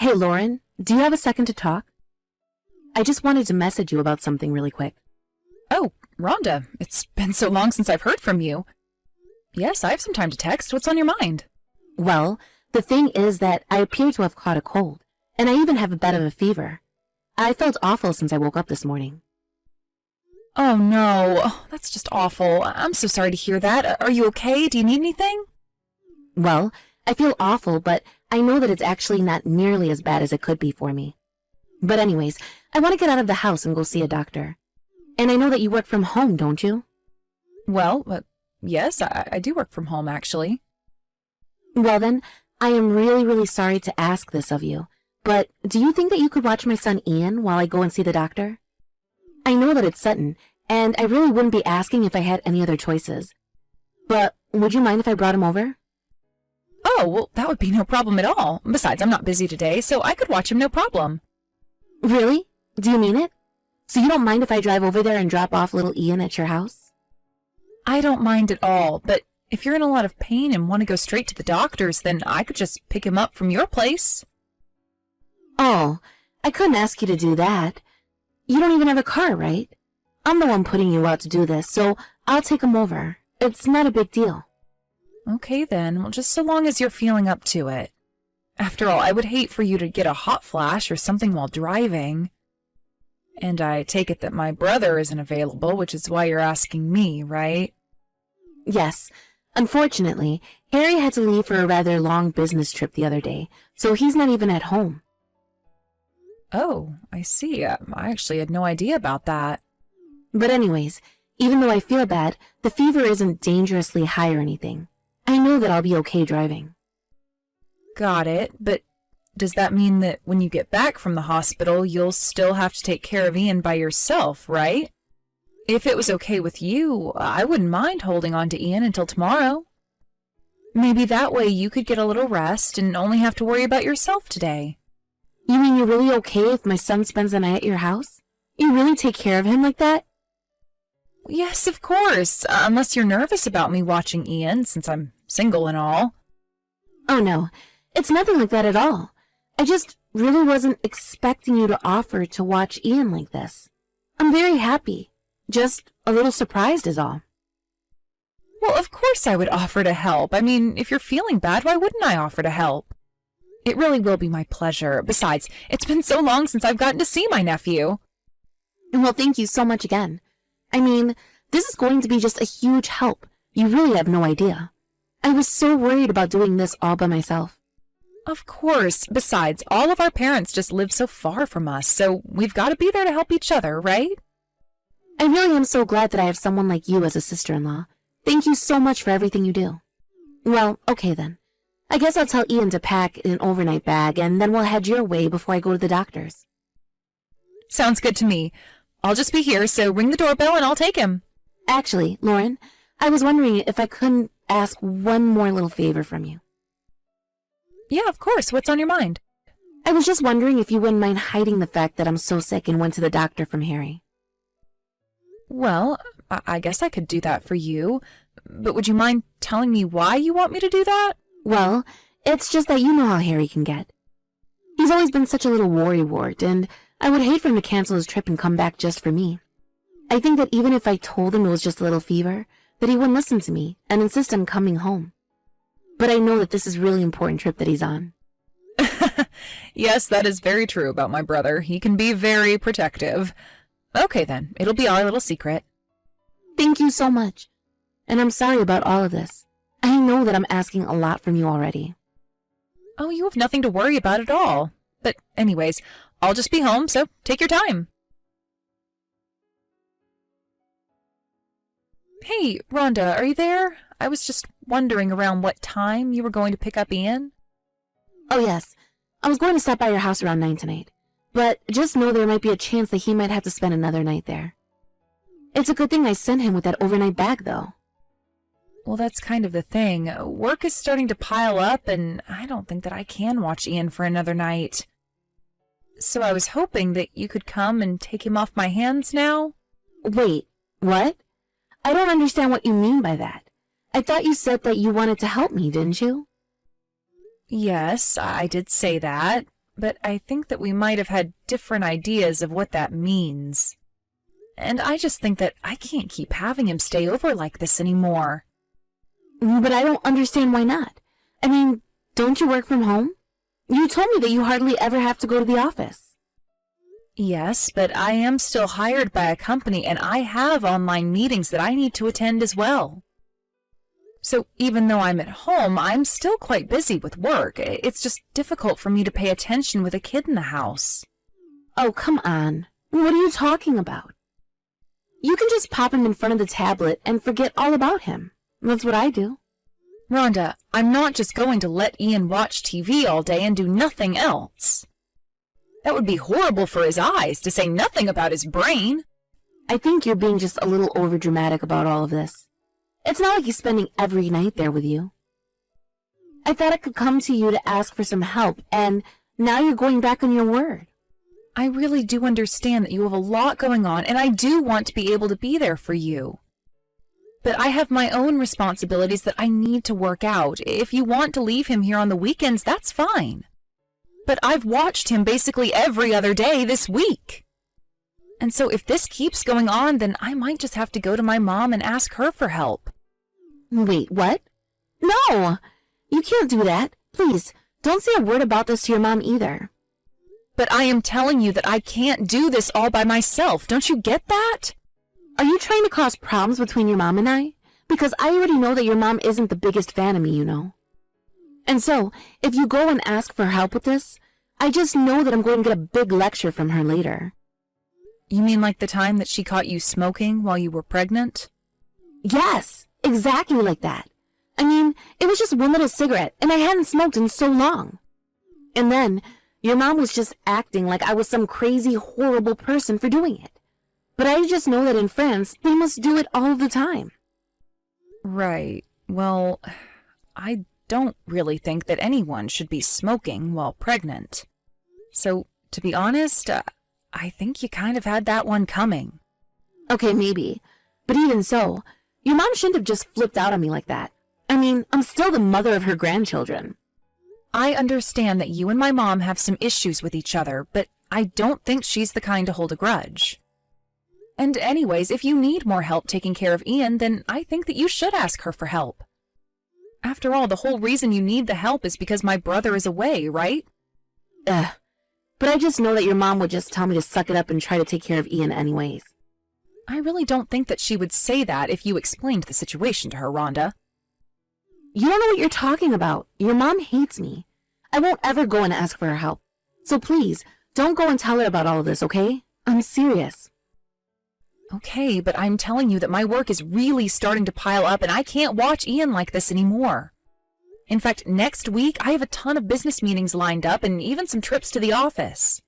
Hey, Lauren, do you have a second to talk? I just wanted to message you about something really quick. Oh, Rhonda, it's been so long since I've heard from you. Yes, I have some time to text. What's on your mind? Well, the thing is that I appear to have caught a cold, and I even have a bit of a fever. I felt awful since I woke up this morning. Oh, no. Oh, that's just awful. I'm so sorry to hear that. Are you okay? Do you need anything? Well, I feel awful, but I know that it's actually not nearly as bad as it could be for me. But anyways, I want to get out of the house and go see a doctor. And I know that you work from home, don't you? Well, yes, I do work from home, actually. Well then, I am really, really sorry to ask this of you, but do you think that you could watch my son Ian while I go and see the doctor? I know that it's Sutton, and I really wouldn't be asking if I had any other choices. But would you mind if I brought him over? Oh, well, that would be no problem at all. Besides, I'm not busy today, so I could watch him no problem. Really? Do you mean it? So you don't mind if I drive over there and drop off little Ian at your house? I don't mind at all, but if you're in a lot of pain and want to go straight to the doctor's, then I could just pick him up from your place. Oh, I couldn't ask you to do that. You don't even have a car, right? I'm the one putting you out to do this, so I'll take him over. It's not a big deal. Okay then, well, just so long as you're feeling up to it. After all, I would hate for you to get a hot flash or something while driving. And I take it that my brother isn't available, which is why you're asking me, right? Yes. Unfortunately, Harry had to leave for a rather long business trip the other day, so he's not even at home. Oh, I see. I actually had no idea about that. But anyways, even though I feel bad, the fever isn't dangerously high or anything. I know that I'll be okay driving. Got it, but does that mean that when you get back from the hospital, you'll still have to take care of Ian by yourself, right? If it was okay with you, I wouldn't mind holding on to Ian until tomorrow. Maybe that way you could get a little rest and only have to worry about yourself today. You mean you're really okay if my son spends the night at your house? You really take care of him like that? Yes, of course, unless you're nervous about me watching Ian, since I'm single and all. Oh no, it's nothing like that at all. I just really wasn't expecting you to offer to watch Ian like this. I'm very happy. Just a little surprised is all. Well, of course I would offer to help. I mean, if you're feeling bad, why wouldn't I offer to help? It really will be my pleasure. Besides, it's been so long since I've gotten to see my nephew. Well, thank you so much again. I mean, this is going to be just a huge help. You really have no idea. I was so worried about doing this all by myself. Of course. Besides, all of our parents just live so far from us, so we've got to be there to help each other, right? I really am so glad that I have someone like you as a sister-in-law. Thank you so much for everything you do. Well, okay then. I guess I'll tell Ian to pack an overnight bag, and then we'll head your way before I go to the doctor's. Sounds good to me. I'll just be here, so ring the doorbell and I'll take him. Actually, Lauren, I was wondering if I couldn't ask one more little favor from you. Yeah, of course. What's on your mind? I was just wondering if you wouldn't mind hiding the fact that I'm so sick and went to the doctor from Harry. Well, I guess I could do that for you, but would you mind telling me why you want me to do that? Well, it's just that you know how Harry can get. He's always been such a little worrywart, and I would hate for him to cancel his trip and come back just for me. I think that even if I told him it was just a little fever, that he wouldn't listen to me and insist on coming home. But I know that this is a really important trip that he's on. Yes, that is very true about my brother. He can be very protective. Okay then, it'll be our little secret. Thank you so much. And I'm sorry about all of this. I know that I'm asking a lot from you already. Oh, you have nothing to worry about at all. But anyways, I'll just be home, so take your time. Hey, Rhonda, are you there? I was just wondering around what time you were going to pick up Ian. Oh yes, I was going to stop by your house around 9 tonight. But just know there might be a chance that he might have to spend another night there. It's a good thing I sent him with that overnight bag, though. Well, that's kind of the thing. Work is starting to pile up, and I don't think that I can watch Ian for another night. So I was hoping that you could come and take him off my hands now. Wait, what? I don't understand what you mean by that. I thought you said that you wanted to help me, didn't you? Yes, I did say that. but I think that we might have had different ideas of what that means. And I just think that I can't keep having him stay over like this anymore. But I don't understand why not. I mean, don't you work from home? You told me that you hardly ever have to go to the office. Yes, but I am still hired by a company and I have online meetings that I need to attend as well. So even though I'm at home, I'm still quite busy with work. It's just difficult for me to pay attention with a kid in the house. Oh, come on. What are you talking about? You can just pop him in front of the tablet and forget all about him. That's what I do. Rhonda, I'm not just going to let Ian watch TV all day and do nothing else. That would be horrible for his eyes, to say nothing about his brain. I think you're being just a little overdramatic about all of this. It's not like he's spending every night there with you. I thought I could come to you to ask for some help, and now you're going back on your word. I really do understand that you have a lot going on, and I do want to be able to be there for you. But I have my own responsibilities that I need to work out. If you want to leave him here on the weekends, that's fine. But I've watched him basically every other day this week. And so if this keeps going on, then I might just have to go to my mom and ask her for help. Wait, what? No! You can't do that. Please, don't say a word about this to your mom either. But I am telling you that I can't do this all by myself. Don't you get that? Are you trying to cause problems between your mom and I? Because I already know that your mom isn't the biggest fan of me, you know. And so, if you go and ask for help with this, I just know that I'm going to get a big lecture from her later. You mean like the time that she caught you smoking while you were pregnant? Yes, exactly like that. I mean, it was just one little cigarette, and I hadn't smoked in so long. And then, your mom was just acting like I was some crazy, horrible person for doing it. But I just know that in France, they must do it all the time. Right. Well, I don't really think that anyone should be smoking while pregnant. So, to be honest, I think you kind of had that one coming. Okay, maybe. But even so, your mom shouldn't have just flipped out on me like that. I mean, I'm still the mother of her grandchildren. I understand that you and my mom have some issues with each other, but I don't think she's the kind to hold a grudge. And anyways, if you need more help taking care of Ian, then I think that you should ask her for help. After all, the whole reason you need the help is because my brother is away, right? But I just know that your mom would just tell me to suck it up and try to take care of Ian anyways. I really don't think that she would say that if you explained the situation to her, Rhonda. You don't know what you're talking about. Your mom hates me. I won't ever go and ask for her help. So please, don't go and tell her about all of this, okay? I'm serious. Okay, but I'm telling you that my work is really starting to pile up and I can't watch Ian like this anymore. In fact, next week I have a ton of business meetings lined up and even some trips to the office.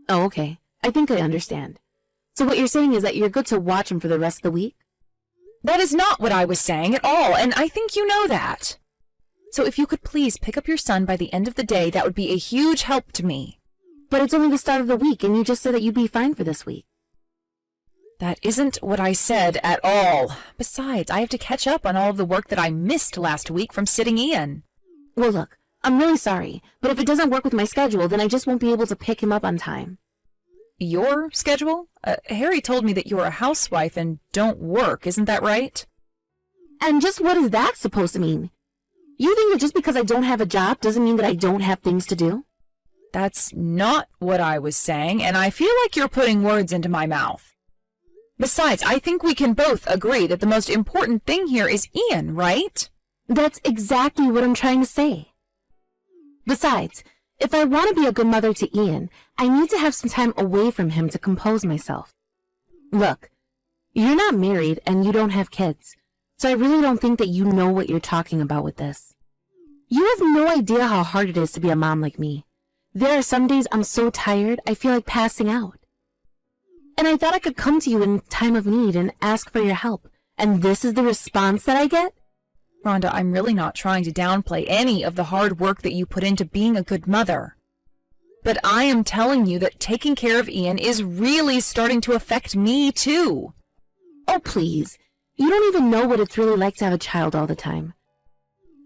Oh, okay. I think I understand. So what you're saying is that you're good to watch him for the rest of the week? That is not what I was saying at all, and I think you know that. So if you could please pick up your son by the end of the day, that would be a huge help to me. But it's only the start of the week, and you just said that you'd be fine for this week. That isn't what I said at all. Besides, I have to catch up on all of the work that I missed last week from sitting Ian. Well, look, I'm really sorry, but if it doesn't work with my schedule, then I just won't be able to pick him up on time. Your schedule? Harry told me that you're a housewife and don't work, isn't that right? And just what is that supposed to mean? You think that just because I don't have a job doesn't mean that I don't have things to do? That's not what I was saying, and I feel like you're putting words into my mouth. Besides, I think we can both agree that the most important thing here is Ian, right? That's exactly what I'm trying to say. Besides, if I want to be a good mother to Ian, I need to have some time away from him to compose myself. Look, you're not married and you don't have kids, so I really don't think that you know what you're talking about with this. You have no idea how hard it is to be a mom like me. There are some days I'm so tired I feel like passing out. And I thought I could come to you in time of need and ask for your help, and this is the response that I get? Rhonda, I'm really not trying to downplay any of the hard work that you put into being a good mother. But I am telling you that taking care of Ian is really starting to affect me, too. Oh, please. You don't even know what it's really like to have a child all the time.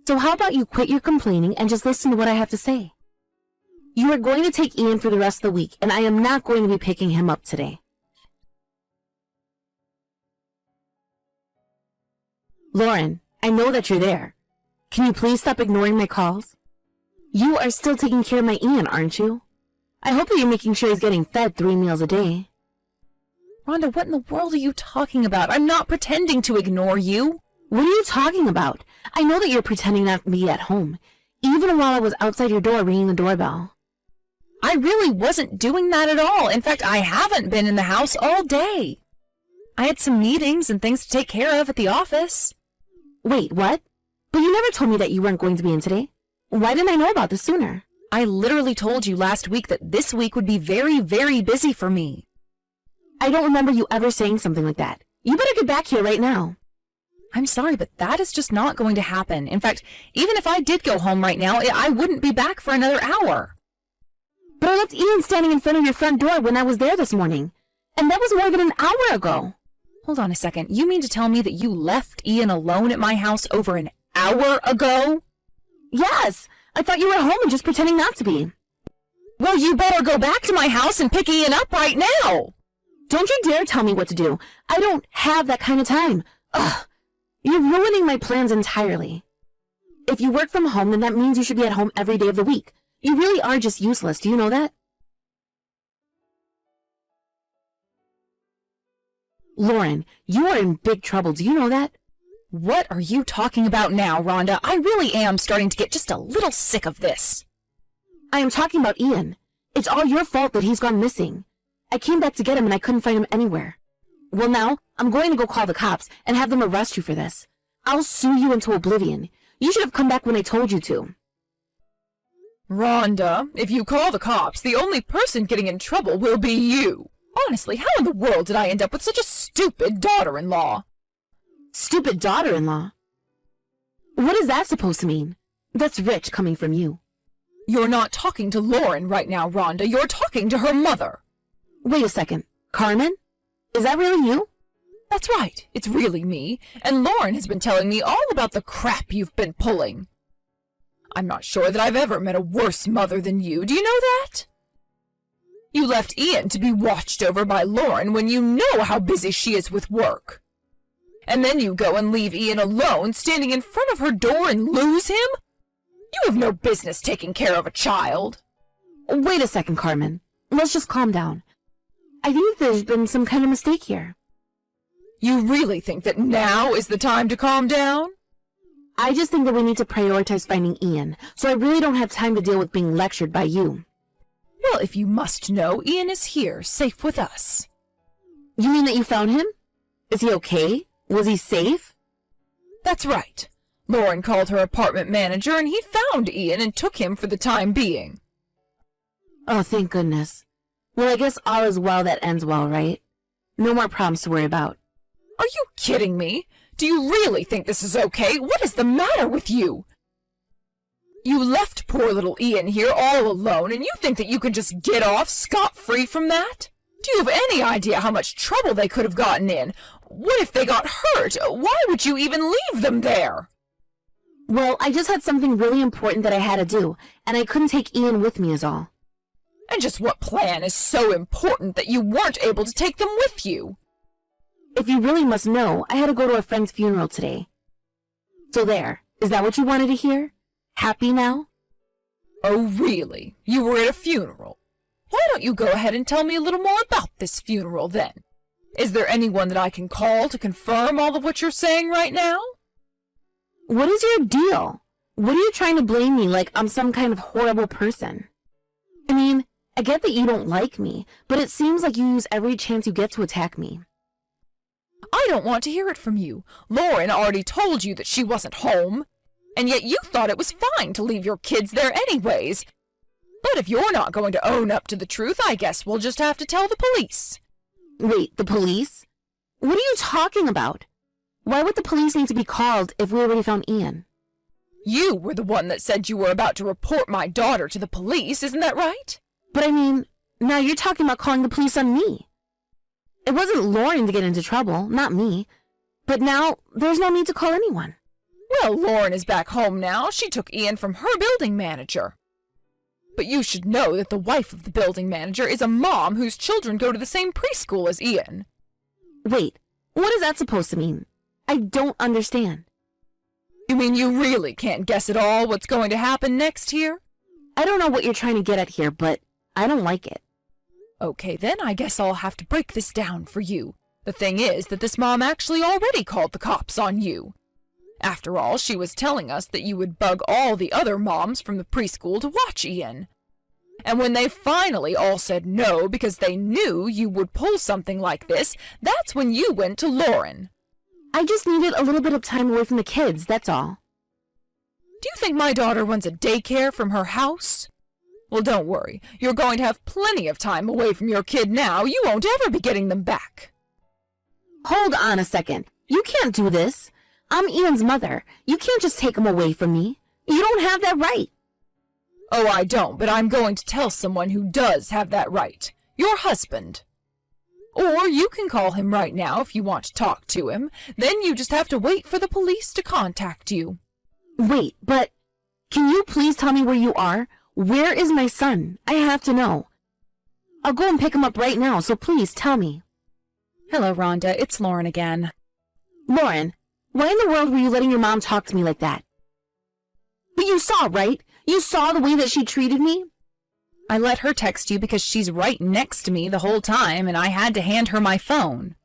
So how about you quit your complaining and just listen to what I have to say? You are going to take Ian for the rest of the week, and I am not going to be picking him up today. Lauren, I know that you're there. Can you please stop ignoring my calls? You are still taking care of my Ian, aren't you? I hope that you're making sure he's getting fed 3 meals a day. Rhonda, what in the world are you talking about? I'm not pretending to ignore you. What are you talking about? I know that you're pretending not to be at home, even while I was outside your door ringing the doorbell. I really wasn't doing that at all. In fact, I haven't been in the house all day. I had some meetings and things to take care of at the office. Wait, what? But you never told me that you weren't going to be in today. Why didn't I know about this sooner? I literally told you last week that this week would be very, very busy for me. I don't remember you ever saying something like that. You better get back here right now. I'm sorry, but that is just not going to happen. In fact, even if I did go home right now, I wouldn't be back for another hour. But I left Ian standing in front of your front door when I was there this morning. And that was more than an hour ago. Hold on a second. You mean to tell me that you left Ian alone at my house over an hour ago? Yes! I thought you were at home and just pretending not to be. Well, you better go back to my house and pick Ian up right now! Don't you dare tell me what to do. I don't have that kind of time. Ugh! You're ruining my plans entirely. If you work from home, then that means you should be at home every day of the week. You really are just useless. Do you know that? Lauren, you are in big trouble. Do you know that? What are you talking about now, Rhonda? I really am starting to get just a little sick of this. I am talking about Ian. It's all your fault that he's gone missing. I came back to get him and I couldn't find him anywhere. Well, now, I'm going to go call the cops and have them arrest you for this. I'll sue you into oblivion. You should have come back when I told you to. Rhonda, if you call the cops, the only person getting in trouble will be you. Honestly, how in the world did I end up with such a stupid daughter-in-law? Stupid daughter-in-law? What is that supposed to mean? That's rich coming from you. You're not talking to Lauren right now, Rhonda. You're talking to her mother. Wait a second. Carmen? Is that really you? That's right. It's really me. And Lauren has been telling me all about the crap you've been pulling. I'm not sure that I've ever met a worse mother than you. Do you know that? You left Ian to be watched over by Lauren when you know how busy she is with work. And then you go and leave Ian alone, standing in front of her door and lose him? You have no business taking care of a child. Wait a second, Carmen. Let's just calm down. I think there's been some kind of mistake here. You really think that now is the time to calm down? I just think that we need to prioritize finding Ian, so I really don't have time to deal with being lectured by you. Well, if you must know, Ian is here, safe with us. You mean that you found him? Is he okay? Was he safe? That's right. Lauren called her apartment manager and he found Ian and took him for the time being. Oh, thank goodness. Well, I guess all is well that ends well, right? No more problems to worry about. Are you kidding me? Do you really think this is okay? What is the matter with you? You left poor little Ian here all alone, and you think that you can just get off scot-free from that? Do you have any idea how much trouble they could have gotten in? What if they got hurt? Why would you even leave them there? Well, I just had something really important that I had to do, and I couldn't take Ian with me is all. And just what plan is so important that you weren't able to take them with you? If you really must know, I had to go to a friend's funeral today. So there, is that what you wanted to hear? Happy now? Oh, really? You were at a funeral? Why don't you go ahead and tell me a little more about this funeral, then? Is there anyone that I can call to confirm all of what you're saying right now? What is your deal? What are you trying to blame me like I'm some kind of horrible person? I mean, I get that you don't like me, but it seems like you use every chance you get to attack me. I don't want to hear it from you. Lauren already told you that she wasn't home. And yet you thought it was fine to leave your kids there anyways. But if you're not going to own up to the truth, I guess we'll just have to tell the police. Wait, the police? What are you talking about? Why would the police need to be called if we already found Ian? You were the one that said you were about to report my daughter to the police, isn't that right? But I mean, now you're talking about calling the police on me. It wasn't Lauren to get into trouble, not me. But now, there's no need to call anyone. Well, Lauren is back home now. She took Ian from her building manager. But you should know that the wife of the building manager is a mom whose children go to the same preschool as Ian. Wait, what is that supposed to mean? I don't understand. You mean you really can't guess at all what's going to happen next here? I don't know what you're trying to get at here, but I don't like it. Okay, then I guess I'll have to break this down for you. The thing is that this mom actually already called the cops on you. After all, she was telling us that you would bug all the other moms from the preschool to watch Ian. And when they finally all said no because they knew you would pull something like this, that's when you went to Lauren. I just needed a little bit of time away from the kids, that's all. Do you think my daughter runs a daycare from her house? Well, don't worry. You're going to have plenty of time away from your kid now. You won't ever be getting them back. Hold on a second. You can't do this. I'm Ian's mother. You can't just take him away from me. You don't have that right. Oh, I don't, but I'm going to tell someone who does have that right. Your husband. Or you can call him right now if you want to talk to him. Then you just have to wait for the police to contact you. Wait, but can you please tell me where you are? Where is my son? I have to know. I'll go and pick him up right now, so please tell me. Hello, Rhonda. It's Lauren again. Lauren, why in the world were you letting your mom talk to me like that? But you saw, right? You saw the way that she treated me? I let her text you because she's right next to me the whole time, and I had to hand her my phone.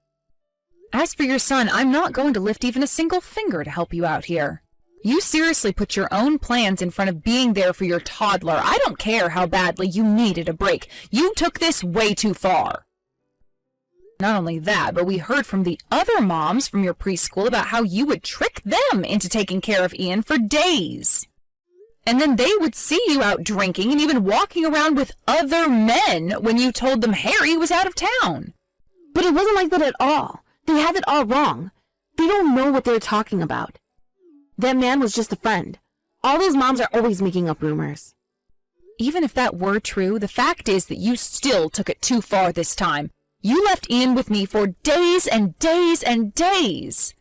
As for your son, I'm not going to lift even a single finger to help you out here. You seriously put your own plans in front of being there for your toddler. I don't care how badly you needed a break. You took this way too far. Not only that, but we heard from the other moms from your preschool about how you would trick them into taking care of Ian for days. And then they would see you out drinking and even walking around with other men when you told them Harry was out of town. But it wasn't like that at all. They have it all wrong. They don't know what they're talking about. That man was just a friend. All those moms are always making up rumors. Even if that were true, the fact is that you still took it too far this time. You left Ian with me for days and days and days.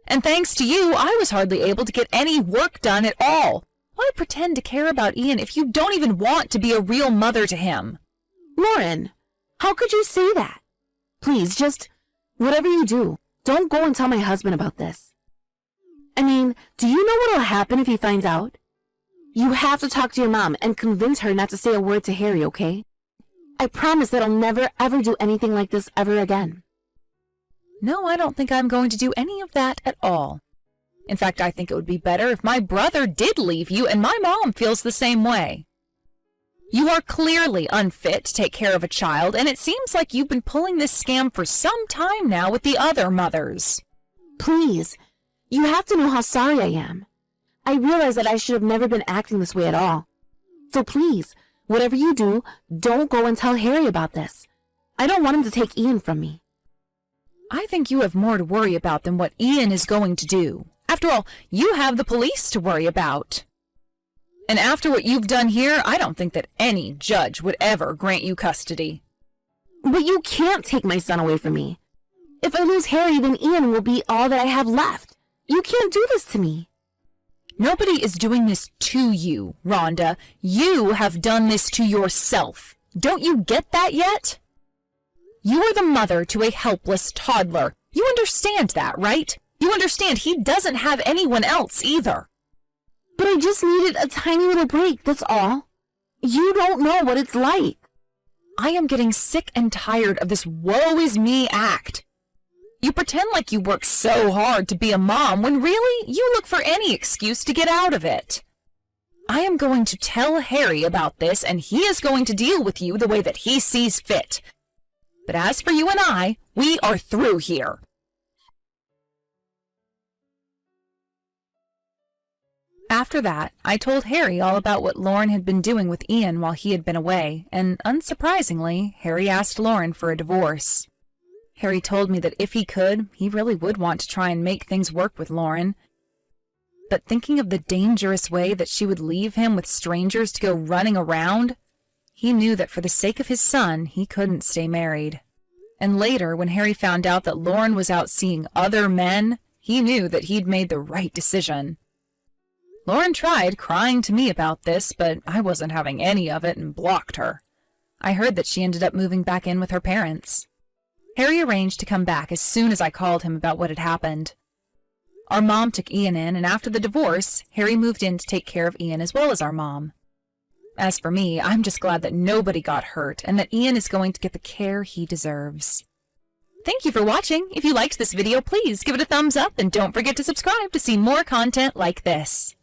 And thanks to you, I was hardly able to get any work done at all. Why pretend to care about Ian if you don't even want to be a real mother to him? Lauren, how could you say that? Please, just whatever you do, don't go and tell my husband about this. I mean, do you know what will happen if he finds out? You have to talk to your mom and convince her not to say a word to Harry, okay? I promise that I'll never ever do anything like this ever again. No, I don't think I'm going to do any of that at all. In fact, I think it would be better if my brother did leave you and my mom feels the same way. You are clearly unfit to take care of a child, and it seems like you've been pulling this scam for some time now with the other mothers. Please, you have to know how sorry I am. I realize that I should have never been acting this way at all. So please, whatever you do, don't go and tell Harry about this. I don't want him to take Ian from me. I think you have more to worry about than what Ian is going to do. After all, you have the police to worry about. And after what you've done here, I don't think that any judge would ever grant you custody. But you can't take my son away from me. If I lose Harry, then Ian will be all that I have left. You can't do this to me. Nobody is doing this to you, Rhonda. You have done this to yourself. Don't you get that yet? You are the mother to a helpless toddler. You understand that, right? You understand he doesn't have anyone else either. But I just needed a tiny little break, that's all. You don't know what it's like. I am getting sick and tired of this woe is me act. You pretend like you work so hard to be a mom when really you look for any excuse to get out of it. I am going to tell Harry about this, and he is going to deal with you the way that he sees fit. But as for you and I, we are through here. After that, I told Harry all about what Lauren had been doing with Ian while he had been away, and unsurprisingly, Harry asked Lauren for a divorce. Harry told me that if he could, he really would want to try and make things work with Lauren. But thinking of the dangerous way that she would leave him with strangers to go running around, he knew that for the sake of his son, he couldn't stay married. And later, when Harry found out that Lauren was out seeing other men, he knew that he'd made the right decision. Lauren tried crying to me about this, but I wasn't having any of it and blocked her. I heard that she ended up moving back in with her parents. Harry arranged to come back as soon as I called him about what had happened. Our mom took Ian in, and after the divorce, Harry moved in to take care of Ian as well as our mom. As for me, I'm just glad that nobody got hurt and that Ian is going to get the care he deserves. Thank you for watching. If you liked this video, please give it a thumbs up and don't forget to subscribe to see more content like this.